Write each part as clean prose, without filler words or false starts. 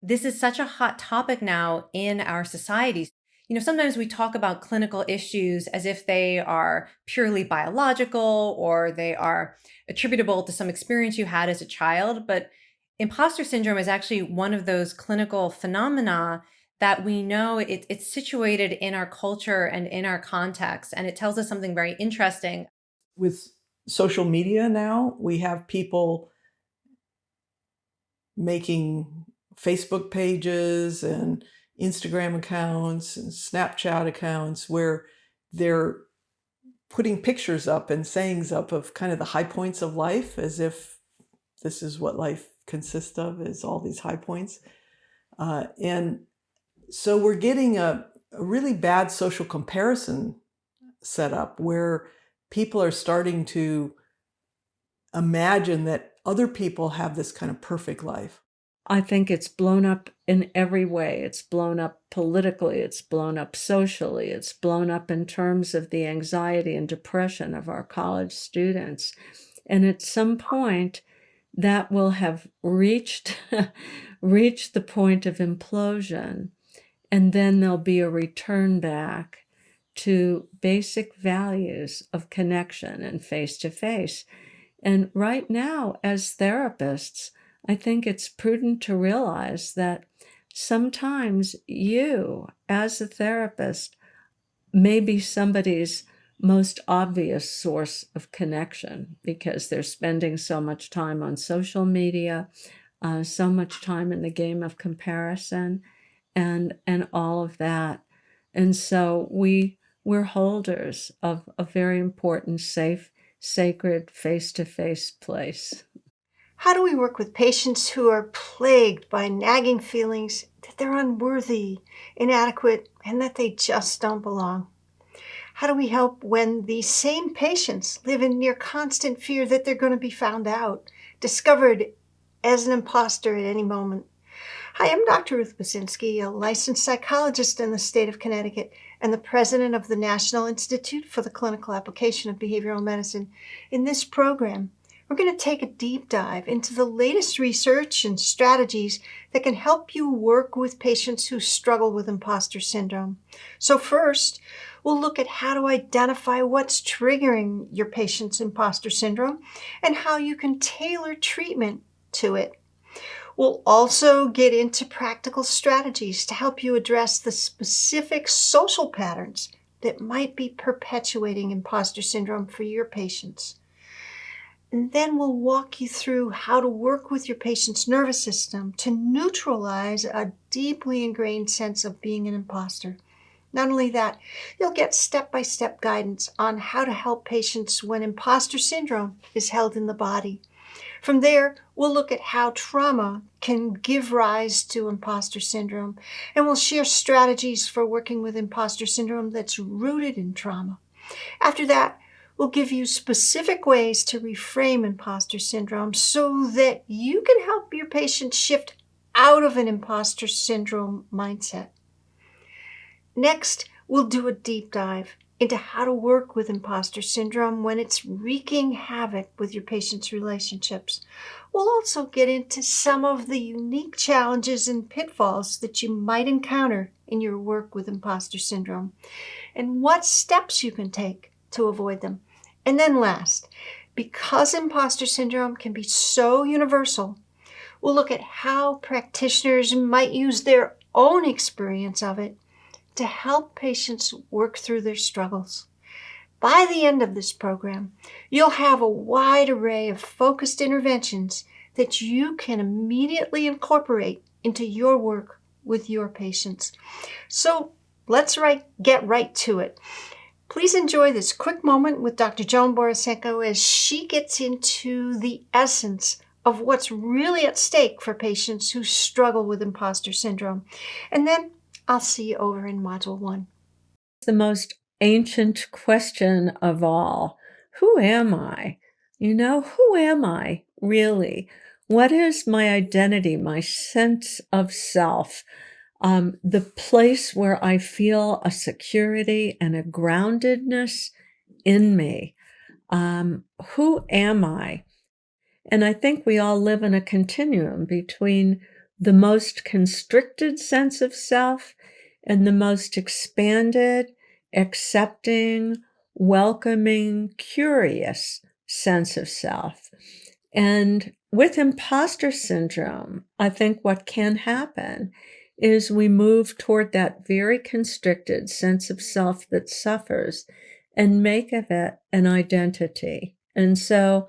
This is such a hot topic now in our societies. Sometimes we talk about clinical issues as if they are purely biological or they are attributable to some experience you had as a child. But imposter syndrome is actually one of those clinical phenomena that we know it's situated in our culture and in our context. And it tells us something very interesting. With social media now, we have people making Facebook pages and Instagram accounts and Snapchat accounts where they're putting pictures up and sayings up of kind of the high points of life, as if this is what life consists of, is all these high points. And so we're getting a really bad social comparison set up where people are starting to imagine that other people have this kind of perfect life. I think it's blown up in every way. It's blown up politically, it's blown up socially, it's blown up in terms of the anxiety and depression of our college students. And at some point, that will have reached reached the point of implosion, and then there'll be a return back to basic values of connection and face to face. And right now, as therapists, I think it's prudent to realize that sometimes you, as a therapist, may be somebody's most obvious source of connection because they're spending so much time on social media, so much time in the game of comparison, and all of that. And so we're holders of a very important, safe, sacred face-to-face place. How do we work with patients who are plagued by nagging feelings that they're unworthy, inadequate, and that they just don't belong? How do we help when these same patients live in near constant fear that they're going to be found out, discovered as an imposter at any moment? Hi, I'm Dr. Ruth Basinski, a licensed psychologist in the state of Connecticut and the president of the National Institute for the Clinical Application of Behavioral Medicine. In this program, we're going to take a deep dive into the latest research and strategies that can help you work with patients who struggle with imposter syndrome. So first, we'll look at how to identify what's triggering your patient's imposter syndrome and how you can tailor treatment to it. We'll also get into practical strategies to help you address the specific social patterns that might be perpetuating imposter syndrome for your patients. And then we'll walk you through how to work with your patient's nervous system to neutralize a deeply ingrained sense of being an imposter. Not only that, you'll get step-by-step guidance on how to help patients when imposter syndrome is held in the body. From there, we'll look at how trauma can give rise to imposter syndrome, and we'll share strategies for working with imposter syndrome that's rooted in trauma. After that, we'll give you specific ways to reframe imposter syndrome so that you can help your patient shift out of an imposter syndrome mindset. Next, we'll do a deep dive into how to work with imposter syndrome when it's wreaking havoc with your patient's relationships. We'll also get into some of the unique challenges and pitfalls that you might encounter in your work with imposter syndrome and what steps you can take to avoid them. And then last, because imposter syndrome can be so universal, we'll look at how practitioners might use their own experience of it to help patients work through their struggles. By the end of this program, you'll have a wide array of focused interventions that you can immediately incorporate into your work with your patients. So let's get right to it. Please enjoy this quick moment with Dr. Joan Borisenko as she gets into the essence of what's really at stake for patients who struggle with imposter syndrome. And then I'll see you over in Module 1. The most ancient question of all. Who am I? Who am I really? What is my identity, my sense of self? The place where I feel a security and a groundedness in me. Who am I? And I think we all live in a continuum between the most constricted sense of self and the most expanded, accepting, welcoming, curious sense of self. And with imposter syndrome, I think what can happen is we move toward that very constricted sense of self that suffers and make of it an identity. And so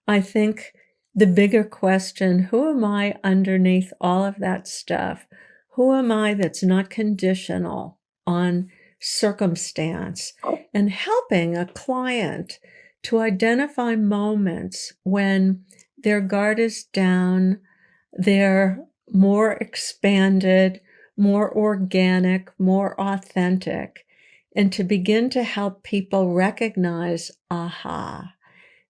I think the bigger question, who am I underneath all of that stuff? Who am I that's not conditional on circumstance? And helping a client to identify moments when their guard is down, they're more expanded, more organic, more authentic, and to begin to help people recognize, aha,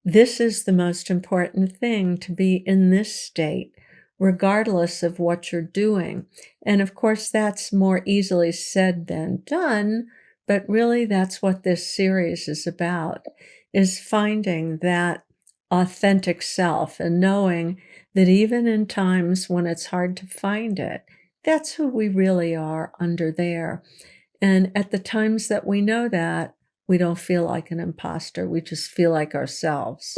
this is the most important thing, to be in this state, regardless of what you're doing. And of course, that's more easily said than done, but really that's what this series is about, is finding that authentic self and knowing that even in times when it's hard to find it, that's who we really are under there. And at the times that we know that, we don't feel like an imposter. We just feel like ourselves.